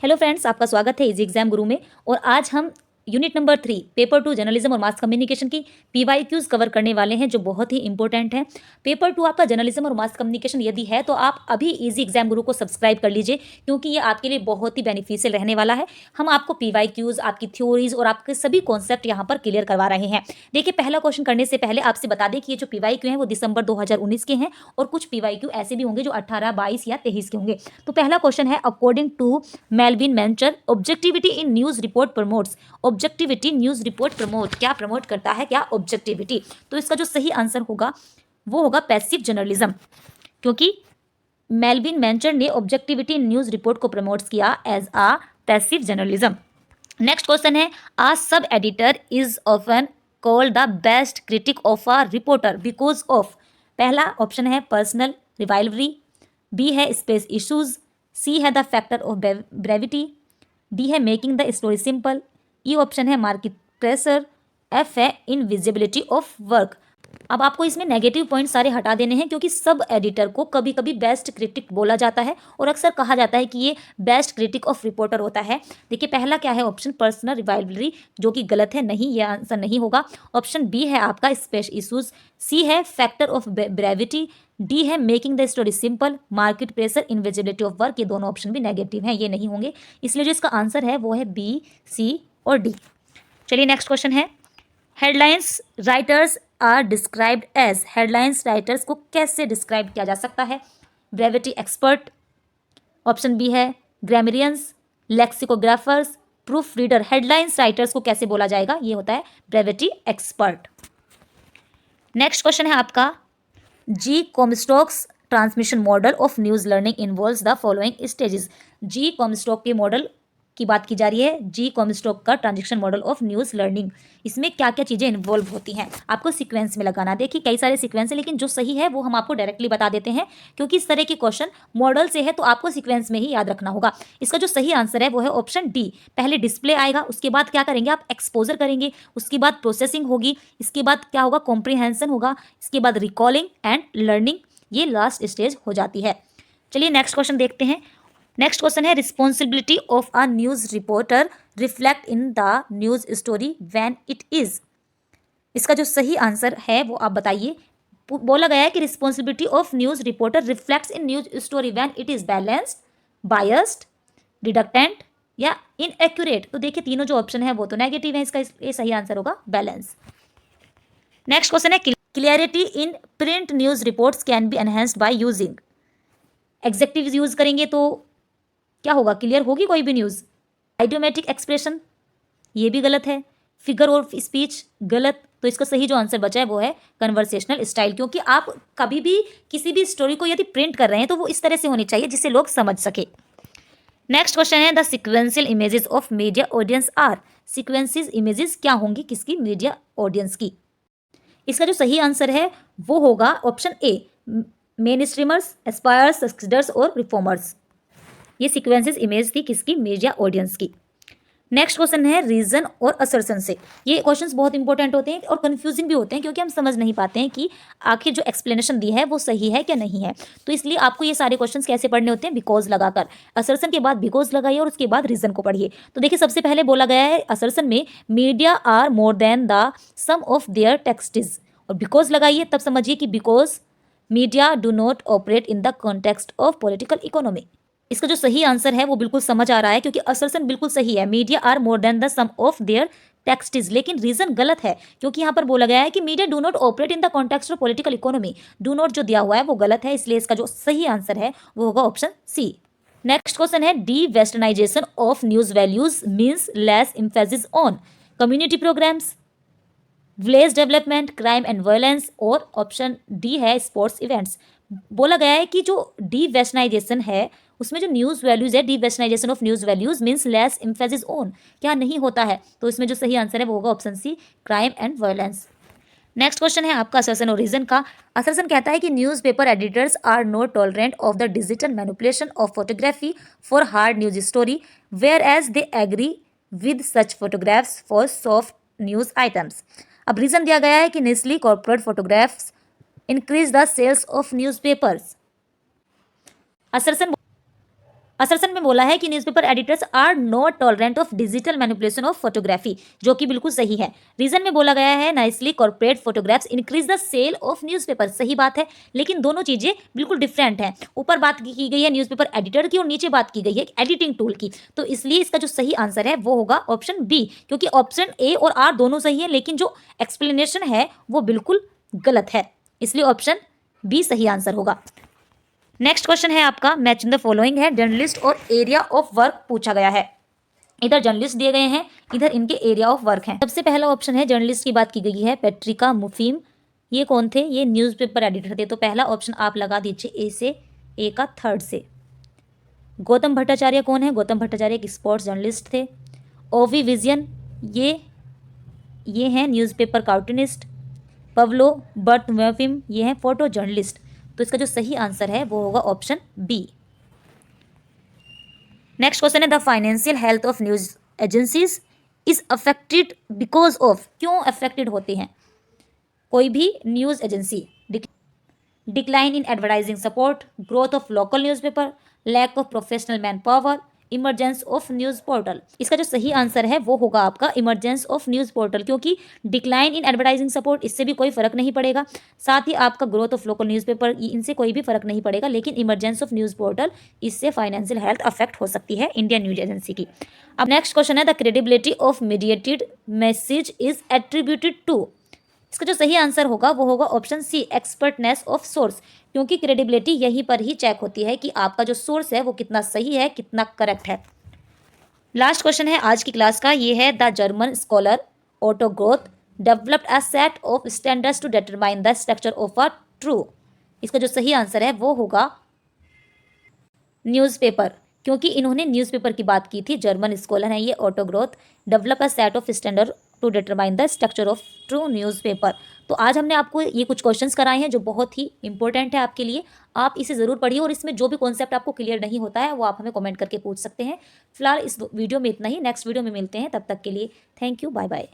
Hello friends, आपका स्वागत है इजी एग्जाम गुरु में। और आज हम यूनिट नंबर 3 पेपर 2 जर्नलिज्म और मास कम्युनिकेशन की पीवाईक्यूज कवर करने वाले हैं, जो बहुत ही इंपॉर्टेंट है। पेपर 2 आपका जर्नलिज्म और मास कम्युनिकेशन यदि है तो आप अभी इजी एग्जाम गुरु को सब्सक्राइब कर लीजिए, क्योंकि ये आपके लिए बहुत ही बेनिफिशियल रहने वाला है। हम आपको पीवाईक्यूज, आपकी थ्योरीज और आपके सभी कॉन्सेप्ट यहाँ पर क्लियर करवा रहे हैं। देखिए, पहला क्वेश्चन करने से पहले आपसे बता दें कि ये जो पीवाईक्यू हैं वो दिसंबर 2019 के हैं, और कुछ पीवाईक्यू ऐसे भी होंगे जो 18, 22 या 23 के होंगे। तो पहला क्वेश्चन है, according to Melvin Mencher, objectivity in news report promotes. Objectivity news report promote, क्या प्रमोट करता है, क्या ऑब्जेक्टिविटी। तो इसका जो सही आंसर होगा वो होगा पैसिव जर्नलिज्म, क्योंकि मेलविन मेंचर ने ऑब्जेक्टिविटी इन न्यूज रिपोर्ट को प्रमोट किया as a passive journalism. Next question है, a sub editor is often called the best critic of a reporter because of. पहला ऑप्शन है पर्सनल रिवाइवलरी, बी है space issues, C है the factor of brevity, D है making the story simple, E option है market pressure, F है invisibility of work. अब आपको इसमें नेगेटिव पॉइंट सारे हटा देने हैं, क्योंकि सब एडिटर को कभी कभी बेस्ट क्रिटिक बोला जाता है और अक्सर कहा जाता है कि ये बेस्ट क्रिटिक ऑफ रिपोर्टर होता है। देखिए, पहला क्या है ऑप्शन पर्सनल रिवाइवलरी, जो कि गलत है, नहीं, ये आंसर नहीं होगा। ऑप्शन बी है आपका स्पेस इशूज, सी है फैक्टर ऑफ ब्रेविटी, डी है making the story simple, market pressure, invisibility of work. ये दोनों ऑप्शन भी नेगेटिव हैं, ये नहीं होंगे। इसलिए जो इसका आंसर है वो है बी, सी और डी। चलिए नेक्स्ट क्वेश्चन है, headlines writers are described as. Headlines writers को कैसे डिस्क्राइब किया जा सकता है? ब्रेविटी एक्सपर्ट, ऑप्शन बी है grammarians, lexicographers, proof reader. Headlines writers को कैसे बोला जाएगा? ये होता है ब्रेविटी एक्सपर्ट। नेक्स्ट क्वेश्चन है आपका, G Comstock's transmission model of news learning involves the following stages. G Comstock के मॉडल की बात की जा रही है, जी कॉमस्टॉक का transaction model of news learning. इसमें क्या क्या चीजें इन्वॉल्व होती हैं, आपको सीक्वेंस में लगाना। देखिए, कई सारे सीक्वेंस है, लेकिन जो सही है वो हम आपको डायरेक्टली बता देते हैं, क्योंकि इस तरह के क्वेश्चन मॉडल से है तो आपको सीक्वेंस में ही याद रखना होगा। इसका जो सही आंसर है वो है ऑप्शन डी। पहले डिस्प्ले आएगा, उसके बाद क्या करेंगे आप, एक्सपोजर करेंगे, उसके बाद प्रोसेसिंग होगी, इसके बाद क्या होगा, कॉम्प्रिहेंशन होगा, इसके बाद रिकॉलिंग एंड लर्निंग। ये लास्ट स्टेज हो जाती है। चलिए नेक्स्ट क्वेश्चन देखते हैं। नेक्स्ट क्वेश्चन है, responsibility of a news reporter reflect in the news story when it is. इसका जो सही आंसर है वो आप बताइए। बोला गया है कि responsibility of news reporter reflects in news story when it is balanced, biased, reductant या इनएक्यूरेट। तो देखिए, तीनों जो ऑप्शन है वो तो नेगेटिव है, इसका ये सही आंसर होगा बैलेंस। नेक्स्ट क्वेश्चन है, clarity in print news reports can be enhanced by using. Executive use करेंगे तो क्या होगा, क्लियर होगी कोई भी न्यूज़। आइडियोमेटिक एक्सप्रेशन, ये भी गलत है। फिगर ऑफ स्पीच, गलत। तो इसका सही जो आंसर बचा है वो है कन्वर्सेशनल स्टाइल, क्योंकि आप कभी भी किसी भी स्टोरी को यदि प्रिंट कर रहे हैं तो वो इस तरह से होनी चाहिए जिससे लोग समझ सके। नेक्स्ट क्वेश्चन है, the sequential images of media audience are. Sequences images क्या होंगी किसकी, मीडिया ऑडियंस की। इसका जो सही आंसर है वो होगा option A, mainstreamers, aspirers, succeeders और रिफॉर्मर्स। ये सीक्वेंसेस इमेज थी किसकी, मीडिया ऑडियंस की। नेक्स्ट क्वेश्चन है, रीजन और असर्शन से। ये क्वेश्चंस बहुत इंपॉर्टेंट होते हैं और कंफ्यूजिंग भी होते हैं, क्योंकि हम समझ नहीं पाते हैं कि आखिर जो एक्सप्लेनेशन दी है वो सही है क्या नहीं है। तो इसलिए आपको ये सारे क्वेश्चंस कैसे पढ़ने होते हैं, बिकॉज लगाकर। असर्शन के बाद बिकॉज लगाइए और उसके बाद रीजन को पढ़िए। तो देखिए, सबसे पहले बोला गया है असर्शन में, media are more than the sum of their texts, और बिकॉज लगाइए तब समझिए कि because media do not operate in the context of political economy. इसका जो सही आंसर है वो बिल्कुल समझ आ रहा है, क्योंकि असर्शन बिल्कुल सही है, media are more than the sum of their texts. लेकिन रीजन गलत है, क्योंकि यहाँ पर बोला गया है कि media do not operate in the context of political economy. Do not जो दिया हुआ है वो गलत है, इसलिए इसका जो सही आंसर है वो होगा ऑप्शन सी। नेक्स्ट क्वेश्चन है, D westernization of news values means less emphasis on community programs, village development, crime and violence, और ऑप्शन डी है स्पोर्ट्स इवेंट्स। बोला गया है कि जो डी वेस्टर्नाइजेशन है उसमें जो न्यूज़ वैल्यूज़ है, D westernization of news values means less emphasis on, क्या नहीं होता है। तो इसमें जो सही आंसर है वो होगा option C, crime and violence. Next question है आपका असर्शन और रीजन का। असर्शन कहता है कि newspaper editors are not tolerant of the digital manipulation of photography for hard news story, where they agree with such photographs for soft news items. अब reason दिया गया है कि nicely corporate photographs increase the sales of newspapers. Assertion assertion में बोला है कि newspaper editors are not tolerant of digital manipulation of photography, जो कि बिल्कुल सही है। रीजन में बोला गया है nicely corporate photographs increase the sale of newspaper, सही बात है, लेकिन दोनों चीजें बिल्कुल डिफरेंट हैं। ऊपर बात की गई है न्यूज़पेपर एडिटर की और नीचे बात की गई है एडिटिंग टूल की, तो इसलिए इसका जो सही आंसर है वो होगा ऑप्शन बी, क्योंकि ऑप्शन ए और आर दोनों सही है लेकिन जो एक्सप्लेनेशन है वो बिल्कुल गलत है, इसलिए ऑप्शन बी सही आंसर होगा। नेक्स्ट क्वेश्चन है आपका मैच इन द फॉलोइंग है, जर्नलिस्ट और एरिया ऑफ वर्क पूछा गया है। इधर जर्नलिस्ट दिए गए हैं, इधर इनके एरिया ऑफ वर्क हैं। सबसे पहला ऑप्शन है जर्नलिस्ट की बात की गई है पेट्रिका मुफीम, ये कौन थे, ये न्यूज़पेपर एडिटर थे, तो पहला ऑप्शन आप लगा दीजिए ए से, ए का थर्ड से। गौतम भट्टाचार्य कौन है, गौतम भट्टाचार्य एक स्पोर्ट्स जर्नलिस्ट थे। ओवी विजयन ये हैं न्यूज़पेपर कार्टूनिस्ट। पवलो बर्तमेफिम ये हैं फोटो जर्नलिस्ट, तो इसका जो सही आंसर है वो होगा ऑप्शन बी। नेक्स्ट क्वेश्चन है the financial health of news agencies is affected because of, क्यों अफेक्टेड होते हैं कोई भी news agency, decline in advertising support, growth of local newspaper, lack of professional man power, emergence of news portal. इसका जो सही answer है वो होगा आपका इमरजेंस ऑफ न्यूज़ पोर्टल, क्योंकि डिक्लाइन इन एडवर्टाइजिंग सपोर्ट इससे भी कोई फर्क नहीं पड़ेगा, साथ ही आपका ग्रोथ ऑफ लोकल न्यूज़पेपर इनसे कोई भी फर्क नहीं पड़ेगा, लेकिन इमरजेंस ऑफ न्यूज़ पोर्टल इससे फाइनेंशियल हेल्थ अफेक्ट हो सकती है इंडियन न्यूज एजेंसी की। अब नेक्स्ट क्वेश्चन है the credibility of mediated message is attributed to, इसका जो सही आंसर होगा वो होगा option C expertness of source, क्योंकि क्रेडिबिलिटी यहीं पर ही चेक होती है कि आपका जो सोर्स है वो कितना सही है, कितना करेक्ट है। लास्ट क्वेश्चन है आज की क्लास का, ये है the German scholar Otto Groth developed a set of standards to determine the structure of a true, इसका जो सही आंसर है वो होगा न्यूज़पेपर, क्योंकि इन्होंने न्यूज़पेपर की बात की थी। जर्मन स्कॉलर है ये Otto Groth, develop a set of standard to determine the structure of true newspaper. तो आज हमने आपको ये कुछ क्वेश्चंस कराए हैं जो बहुत ही इंपॉर्टेंट है आपके लिए, आप इसे ज़रूर पढ़िए और इसमें जो भी कॉन्सेप्ट आपको क्लियर नहीं होता है वो आप हमें कमेंट करके पूछ सकते हैं। फिलहाल इस वीडियो में इतना ही, नेक्स्ट वीडियो में मिलते हैं, तब तक के लिए थैंक यू, बाय बाय।